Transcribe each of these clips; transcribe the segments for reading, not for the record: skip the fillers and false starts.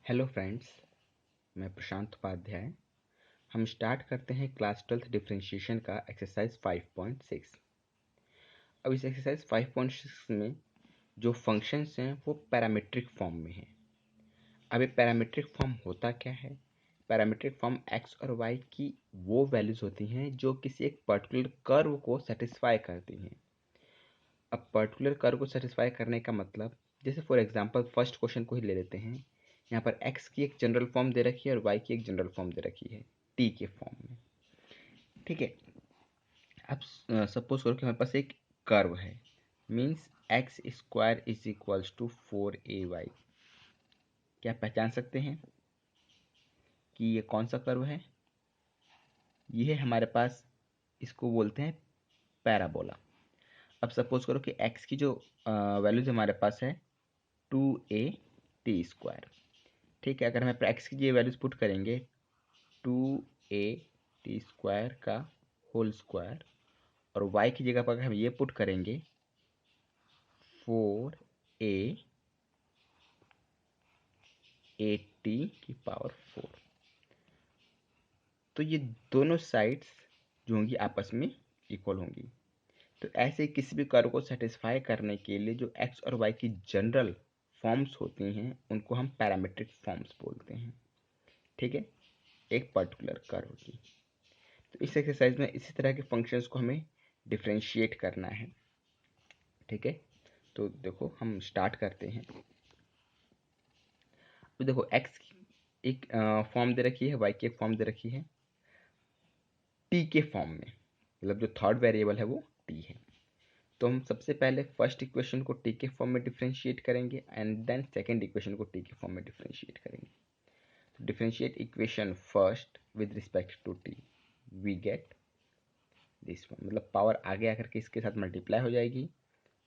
Hello friends, मैं प्रशांत उपाध्याय। हम start करते हैं क्लास 12th डिफरेंशिएशन का एक्सरसाइज 5.6। अब इस एक्सरसाइज 5.6 में जो फंक्शंस हैं वो पैरामीट्रिक फॉर्म में हैं। अब ये पैरामीट्रिक फॉर्म होता क्या है? पैरामीट्रिक फॉर्म एक्स और वाई की वो वैल्यूज़ होती हैं जो किसी एक पर्टिकुलर कर्व को सेटिस्फाई करती हैं। अब पर्टिकुलर कर्व को सेटिस्फाई करने का मतलब, जैसे फॉर एग्जांपल फर्स्ट क्वेश्चन को ही ले लेते हैं। यहाँ पर x की एक जनरल फॉर्म दे रखी है और y की एक जनरल फॉर्म दे रखी है t के फॉर्म में। ठीक है। अब सपोज करो कि हमारे पास एक कर्व है, means x square is equals to 4ay। क्या पहचान सकते हैं कि ये कौन सा कर्व है? ये है हमारे पास, इसको बोलते हैं पैराबोला। अब सपोज करो कि x की जो वैल्यूज हमारे पास है 2a t²। ठीक है, अगर हम एक्स की ये वैल्यूज पुट करेंगे 2a t² का होल स्क्वायर और y की जगह पर अगर हम ये पुट करेंगे 4a/4, तो ये दोनों साइड्स जो होंगी आपस में इक्वल होंगी। तो ऐसे किसी भी कर्व को सेटिस्फाई करने के लिए जो x और y की जनरल फॉर्म्स होती हैं उनको हम पैरामीट्रिक फॉर्म्स बोलते हैं। ठीक है, एक पर्टिकुलर कर्व की। तो इस एक्सरसाइज में इसी तरह के फंक्शंस को हमें डिफ्रेंशिएट करना है। ठीक है, तो देखो हम स्टार्ट करते हैं। तो देखो x की एक फॉर्म दे रखी है, y की एक फॉर्म दे रखी है, t के फॉर्म में, मतलब जो थर्ड वेरिएबल है वो t है। तो हम सबसे पहले फर्स्ट इक्वेशन को t के फॉर्म में डिफ्रेंशिएट करेंगे एंड देन सेकेंड इक्वेशन को t के फॉर्म में डिफ्रेंशिएट करेंगे। तो differentiate equation first with respect to t, we get this one, मतलब पावर आगे आकर के इसके साथ मल्टीप्लाई हो जाएगी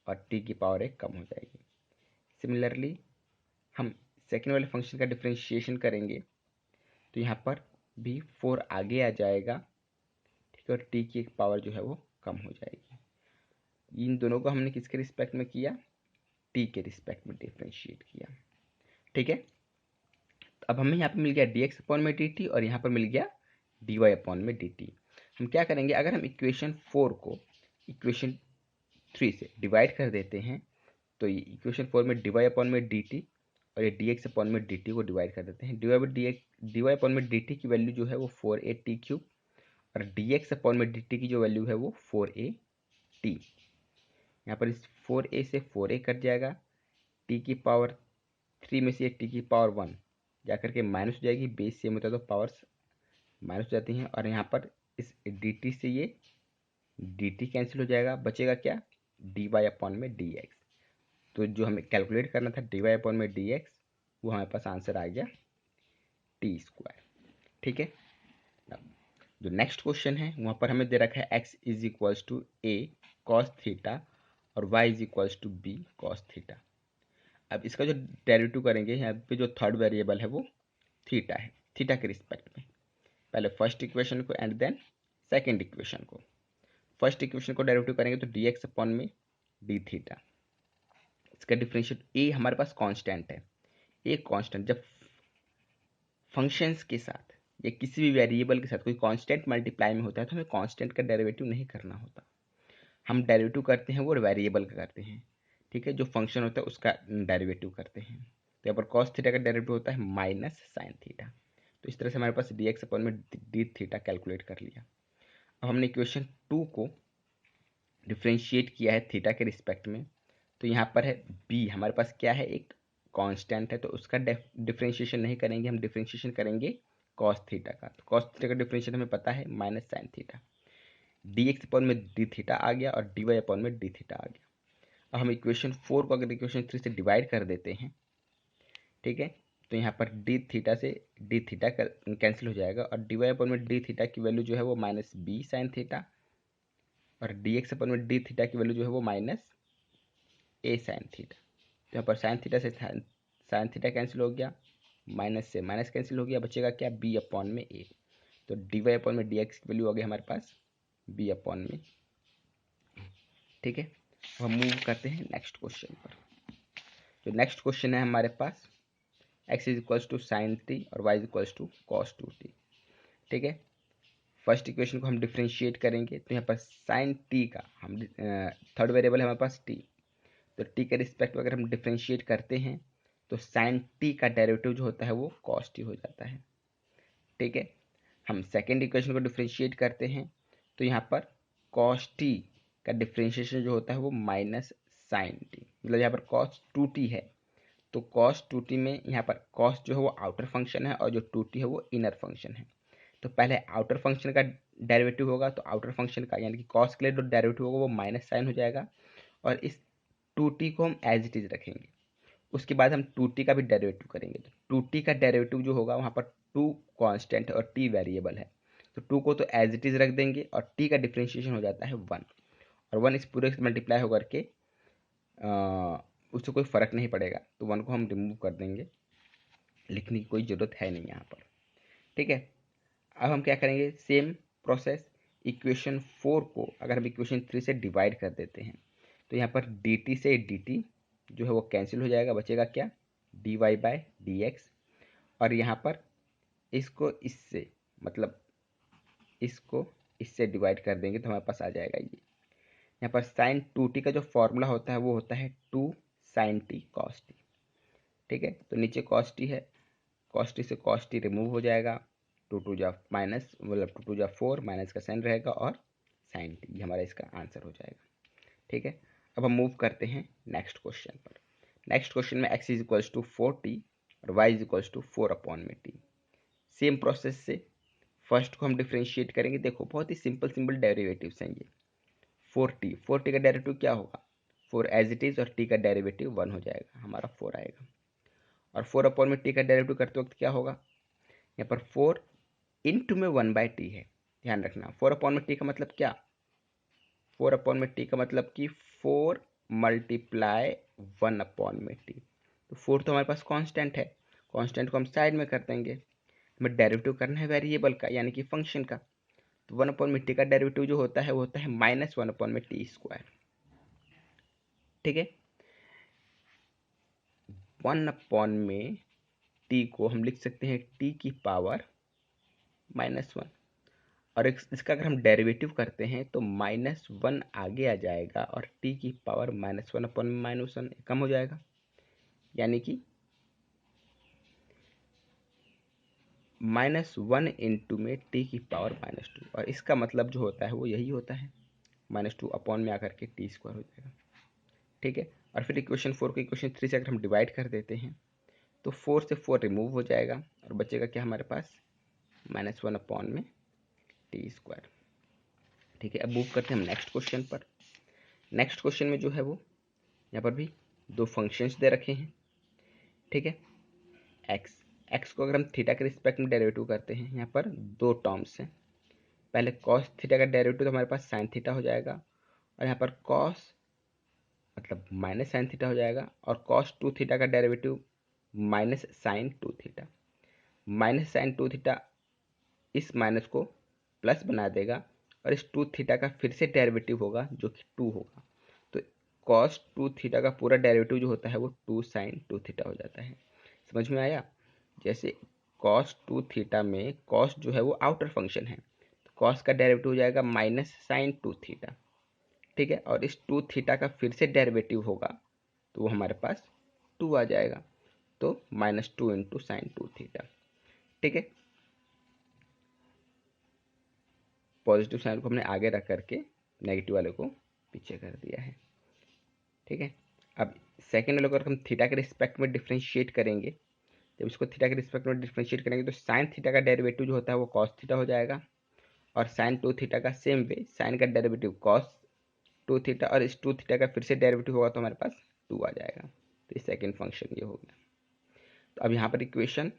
और t की पावर एक कम हो जाएगी। सिमिलरली हम सेकेंड वाले फंक्शन का डिफ्रेंशिएशन करेंगे तो यहाँ पर भी 4 आगे आ जाएगा। ठीक है, और t की एक पावर जो है वो कम हो जाएगी। इन दोनों को हमने किसके रिस्पेक्ट में किया? t के रिस्पेक्ट में डिफ्रेंशिएट किया। ठीक है, तो अब हमें यहाँ पर मिल गया dx अपॉन में dt और यहाँ पर मिल गया dy अपॉन में dt। हम क्या करेंगे, अगर हम इक्वेशन 4 को इक्वेशन 3 से डिवाइड कर देते हैं तो ये इक्वेशन 4 में dy अपॉन में dt और ये dx अपॉन में dt को डिवाइड कर देते हैं। dy अपॉन में dt की वैल्यू जो है वो 4a/t³ और dx अपॉन में dt की जो वैल्यू है वो 4a/t। यहाँ पर इस 4a से 4a कट जाएगा, t की पावर 3 में से t की पावर 1 जाकर के माइनस हो जाएगी, बेस सेम होता है तो पावर्स माइनस हो जाती हैं और यहाँ पर इस dt से ये dt कैंसिल हो जाएगा, बचेगा क्या? dy अपॉन में dx। तो जो हमें कैलकुलेट करना था dy अपॉन में dx, वो हमारे पास आंसर आ गया t²। ठीक है, जो नेक्स्ट क्वेश्चन है वहाँ पर हमें दे रखा है x is equals to a cos theta और y is equals to b cos theta. अब इसका जो डेरिवेटिव करेंगे, यहाँ पे जो थर्ड वेरिएबल है वो थीटा है, थीटा के रिस्पेक्ट में। पहले फर्स्ट इक्वेशन को एंड देन सेकेंड इक्वेशन को। फर्स्ट इक्वेशन को डेरिवेटिव करेंगे तो dx अपॉन में d थीटा। इसका डिफरेंशिएट a हमारे पास कांस्टेंट है। ए कांस्टेंट जब फंक्शंस के साथ या किसी भी वेरिएबल के साथ कोई कांस्टेंट मल्टीप्लाई में होता है तो हमें कांस्टेंट का डेरिवेटिव नहीं करना होता। हम डेरिवेटिव करते हैं वो वेरिएबल का करते हैं। ठीक है, जो फंक्शन होता है उसका डेरिवेटिव करते हैं। तो यहाँ पर कॉस थीटा का डेरिवेटिव होता है माइनस साइन थीटा। तो इस तरह से हमारे पास dx अपॉन में डी थीटा कैलकुलेट कर लिया। अब हमने इक्वेशन 2 को डिफ्रेंशिएट किया है थीटा के रिस्पेक्ट में। तो यहाँ पर है b, हमारे पास क्या है? एक कांस्टेंट है, तो उसका डिफ्रेंशिएशन नहीं करेंगे, हम डिफ्रेंशिएशन करेंगे कॉस थीटा का। तो कॉस थीटा का डिफ्रेंशिएशन हमें पता है minus sine theta. dx upon में डी थीटा आ गया और dy अपॉन में डी थीटा आ गया। अब हम इक्वेशन 4 को अगर इक्वेशन 3 से डिवाइड कर देते हैं, ठीक है, तो यहाँ पर डी थीटा से डी थीटा कैंसिल हो जाएगा और dy अपॉन में डी थीटा की वैल्यू जो है वो माइनस बी साइन थीटा और dx अपॉन में डी थीटा की वैल्यू जो है वो माइनस ए साइन थीटा। तो यहाँ पर साइन थीटा से साइन थीटा कैंसिल हो गया, माइनस से माइनस कैंसिल हो गया, बचेगा क्या? बी अपॉन में ए। तो डी वाई अपॉन में डी एक्स की वैल्यू आ गई हमारे पास बी अपॉन में। ठीक है, अब हम मूव करते हैं नेक्स्ट क्वेश्चन पर। जो नेक्स्ट क्वेश्चन है हमारे पास X is equals to sine T और Y is equals to cos two T. ठीक है, फर्स्ट इक्वेशन को हम डिफ्रेंशिएट करेंगे तो यहाँ पर साइन टी का हम थर्ड वेरिएबल है हमारे पास टी, तो टी के रिस्पेक्ट में अगर हम डिफ्रेंशिएट करते हैं तो साइन टी का डेरिवेटिव जो होता है वो कॉस टी हो जाता है। ठीक है, हम सेकेंड इक्वेशन को डिफ्रेंशिएट करते हैं तो यहाँ पर कॉस टी का डिफ्रेंशिएशन जो होता है वो माइनस साइन टी, मतलब यहाँ पर कॉस टू टी है तो कॉस टू टी में यहाँ पर कॉस जो है वो आउटर फंक्शन है और जो टू टी है वो इनर फंक्शन है। तो पहले आउटर फंक्शन का डेरिवेटिव होगा तो आउटर फंक्शन का यानी कि कॉस के लिए जो डेरिवेटिव होगा वो माइनस साइन हो जाएगा और इस टू टी को हम एज इट इज रखेंगे। उसके बाद हम टू टी का भी डेरिवेटिव करेंगे तो टू टी का डेरिवेटिव जो होगा वहाँ पर टू कांस्टेंट है और टी वेरिएबल है, तो टू को तो एज इट इज रख देंगे और टी का डिफ्रेंशिएशन हो जाता है वन, और वन इस पूरे से मल्टीप्लाई होकर के उससे कोई फ़र्क नहीं पड़ेगा तो वन को हम रिमूव कर देंगे, लिखने की कोई ज़रूरत है नहीं यहाँ पर। ठीक है, अब हम क्या करेंगे, सेम प्रोसेस इक्वेशन 4 को अगर हम इक्वेशन 3 से डिवाइड कर देते हैं तो यहाँ पर dt से dt जो है वो कैंसिल हो जाएगा, बचेगा क्या dy बाय dx, और यहाँ पर इसको इससे मतलब इसको इससे डिवाइड कर देंगे तो हमारे पास आ जाएगा ये, यहाँ पर साइन टू टी का जो फॉर्मूला होता है वो होता है two sine t cos t. ठीक है, तो नीचे कॉस टी है, कॉस टी से कॉस टी रिमूव हो जाएगा, टू टू जा माइनस मतलब टू टू जा फोर, माइनस का साइन रहेगा और साइन टी, ये हमारा इसका आंसर हो जाएगा। ठीक है, अब हम मूव करते हैं नेक्स्ट क्वेश्चन पर। नेक्स्ट क्वेश्चन में x is equals to 4t और y इज इक्वल्स टू 4 अपॉन में t। सेम प्रोसेस से फर्स्ट को हम डिफ्रेंशिएट करेंगे, देखो बहुत ही सिंपल सिंपल डेरिवेटिव्स हैं ये। 4t का डेरिवेटिव क्या होगा, 4 एज इट इज और t का डेरिवेटिव 1 हो जाएगा, हमारा 4 आएगा। और 4 अपॉन में t का डेरिवेटिव करते वक्त क्या होगा, यहाँ पर 4 इंटू में 1 बाई टी है, ध्यान रखना 4 अपॉन में t का मतलब क्या, 4 अपॉन में t का मतलब कि 4 मल्टीप्लाई 1 अपॉन में t, तो 4 तो हमारे पास कांस्टेंट है, कांस्टेंट को हम साइड में कर देंगे, हमें डेरिवेटिव करना है वेरिएबल का यानी कि फंक्शन का, तो 1 अपॉन में t का डेरिवेटिव जो होता है वो होता है माइनस 1 अपॉन में टी स्क्वायर। ठीक है, 1 अपॉन में t को हम लिख सकते हैं t की पावर -1, और इसका अगर हम डेरिवेटिव करते हैं तो -1 आगे आ जाएगा और t की पावर -1 अपॉन -1 कम हो जाएगा, यानी कि -1 इंटू में t की पावर -2, और इसका मतलब जो होता है वो यही होता है, -2 अपॉन में आकर के टी स्क्वायर हो जाएगा। ठीक है, और फिर इक्वेशन 4 को इक्वेशन 3 से अगर हम डिवाइड कर देते हैं तो 4 से 4 रिमूव हो जाएगा और बचेगा क्या हमारे पास -1 अपॉन में टी स्क्वायर। ठीक है, अब मूव करते हैं हम नेक्स्ट क्वेश्चन पर। नेक्स्ट क्वेश्चन में जो है वो यहाँ पर भी दो फंक्शंस दे रखे हैं। ठीक है, एक्स को अगर हम थीटा के रिस्पेक्ट में डेरिवेटिव करते हैं, यहाँ पर दो टर्म्स हैं, पहले कॉस थीटा का डेरिवेटिव तो हमारे पास साइन थीटा हो जाएगा, और यहाँ पर कॉस मतलब माइनस साइन थीटा हो जाएगा, और कॉस टू थीटा का derivative minus sign to theta. Minus sign to theta इस माइनस को प्लस बना देगा और इस टू थीटा का फिर से डेरिवेटिव होगा जो कि 2 होगा, तो कॉस टू थीटा का पूरा डेरिवेटिव जो होता है वो 2 साइन टू थीटा हो जाता है। समझ में आया, जैसे कॉस टू थीटा में कॉस जो है वो आउटर फंक्शन है, तो कॉस का डेरिवेटिव हो जाएगा माइनस साइन टू थीटा। ठीक है, और इस टू थीटा का फिर से डेरिवेटिव होगा तो वो हमारे पास 2 आ जाएगा, तो -2 इंटू साइन टू थीटा। ठीक है, पॉजिटिव साइन को हमने आगे रख करके नेगेटिव वाले को पीछे कर दिया है। ठीक है, अब सेकेंड वाले को अगर हम थीटा के रिस्पेक्ट में डिफ्रेंशिएट करेंगे, जब इसको थीटा के रिस्पेक्ट में डिफ्रेंशिएट करेंगे तो साइन थीटा का डेरिवेटिव जो होता है वो कॉस थीटा हो जाएगा, और साइन टू थीटा का सेम वे साइन का डेरिवेटिव कॉस टू थीटा, और इस टू थीटा का फिर से डेरिवेटिव होगा तो हमारे पास 2 आ जाएगा, तो ये सेकेंड फंक्शन ये हो गया। तो अब यहाँ पर इक्वेशन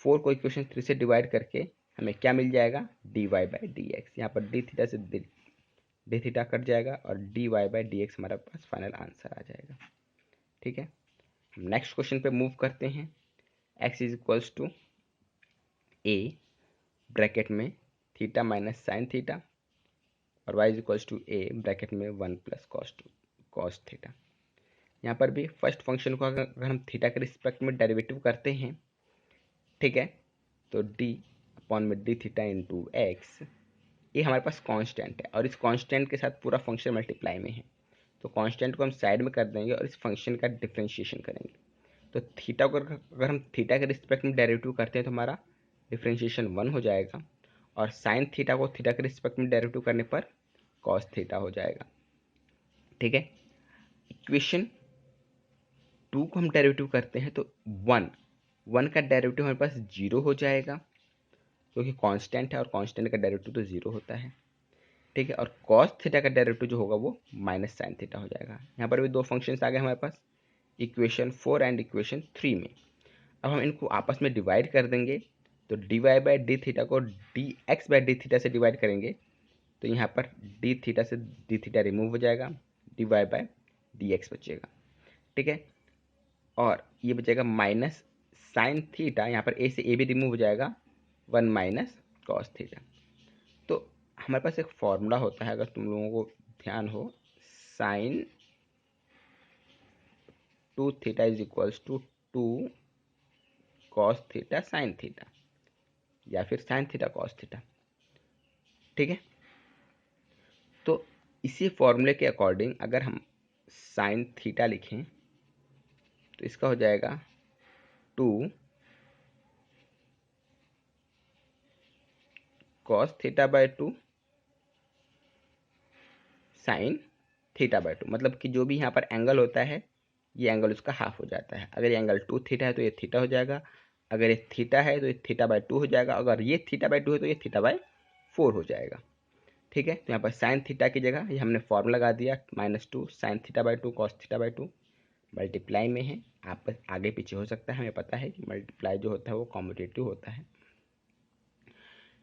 4 को इक्वेशन 3 से डिवाइड करके हमें क्या मिल जाएगा, dy बाई डी एक्स, यहाँ पर डी थीटा से डी थीटा कट जाएगा और dy बाई डी एक्स हमारे पास फाइनल आंसर आ जाएगा। ठीक है, हम नेक्स्ट क्वेश्चन पे मूव करते हैं। x is equals to a bracket में थीटा माइनस साइन थीटा और y is equals to a bracket में 1 प्लस कॉस थीटा। यहाँ पर भी फर्स्ट फंक्शन को अगर हम थीटा के रिस्पेक्ट में डेरिवेटिव करते हैं ठीक है। तो डी अपॉन में डी थीटा इंटू एक्स, ये हमारे पास कांस्टेंट है और इस कांस्टेंट के साथ पूरा फंक्शन मल्टीप्लाई में है, तो कांस्टेंट को हम साइड में कर देंगे और इस फंक्शन का डिफ्रेंशिएशन करेंगे। तो थीटा को अगर हम थीटा के रिस्पेक्ट में डेरिवेटिव करते हैं तो हमारा डिफ्रेंशिएशन 1 हो जाएगा, और साइन थीटा को थीटा के रिस्पेक्ट में डेरिवेटिव करने पर कॉस थीटा हो जाएगा। ठीक है। इक्वेशन 2 को हम डेरिवेटिव करते हैं तो 1 का डेरिवेटिव हमारे पास 0 हो जाएगा, क्योंकि कांस्टेंट है और कांस्टेंट का डेरिवेटिव तो 0 होता है। ठीक है। और कॉस थीटा का डेरिवेटिव जो होगा वो माइनस साइन थीटा हो जाएगा। यहाँ पर भी दो फंक्शंस आ गए हमारे पास, इक्वेशन 4 एंड इक्वेशन 3 में। अब हम इनको आपस में डिवाइड कर देंगे, तो D Y by D theta को D X by D theta से डिवाइड करेंगे, तो यहाँ पर डी थीटा से डी थीटा रिमूव हो जाएगा, D Y by D X बचेगा। ठीक है। और ये बचेगा माइनस साइन थीटा, यहाँ पर ए से ए भी रिमूव हो जाएगा, 1 माइनस कॉस थीटा। तो हमारे पास एक फॉर्मूला होता है, अगर तुम लोगों को ध्यान हो, sine 2 theta is equals to 2 cos theta sine theta, या फिर साइन थीटा कॉस थीटा। ठीक है। तो इसी फॉर्मूले के अकॉर्डिंग अगर हम साइन थीटा लिखें तो इसका हो जाएगा 2 cos theta by 2 sine theta by 2, मतलब कि जो भी यहाँ पर एंगल होता है ये एंगल उसका हाफ हो जाता है। अगर ये एंगल 2 थीटा है तो ये थीटा हो जाएगा, अगर ये थीटा है तो ये थीटा बाय 2 हो जाएगा, अगर ये थीटा बाय 2 है तो ये थीटा बाय 4 हो जाएगा। ठीक है। तो यहाँ पर साइन थीटा की जगह ये हमने फॉर्म लगा दिया, -2 sine theta by 2 cos theta by 2, multiply में है, आप आगे पीछे हो सकता है, हमें पता है कि मल्टीप्लाई जो होता है वो कॉम्यूटेटिव होता है।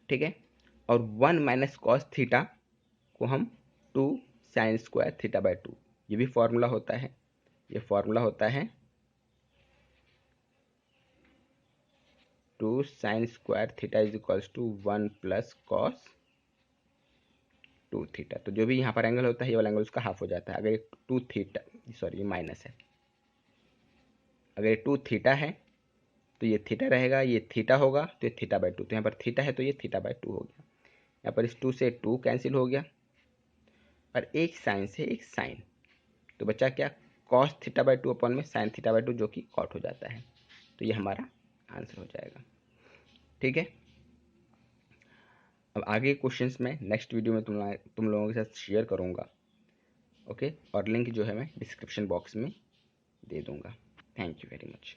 ठीक है। और 1 माइनस कॉस थीटा को हम 2 साइन स्क्वायर थीटा बाय 2, ये भी फॉर्मूला होता है, ये फॉर्मूला होता है 2 sine square theta is equals to 1 plus cos 2 theta. तो जो भी यहाँ पर एंगल होता है ये वाला एंगल उसका हाफ हो जाता है। अगर ये 2 थीटा, सॉरी ये माइनस है, अगर ये 2 थीटा है तो ये थीटा रहेगा, ये थीटा होगा तो ये थीटा बाय 2, तो यहाँ पर थीटा है तो ये थीटा बाय 2 हो गया। यहाँ पर इस 2 से 2 कैंसिल हो गया और एक साइन से एक साइन, तो बचा क्या, कॉस थीटा बाय 2 अपॉन में साइन थीटा बाय 2, जो कि कॉट हो जाता है। तो ये हमारा आंसर हो जाएगा। ठीक है। अब आगे क्वेश्चंस में नेक्स्ट वीडियो में तुम लोगों के साथ शेयर करूँगा। ओके। और लिंक जो है मैं डिस्क्रिप्शन बॉक्स में दे दूँगा। Thank you very much.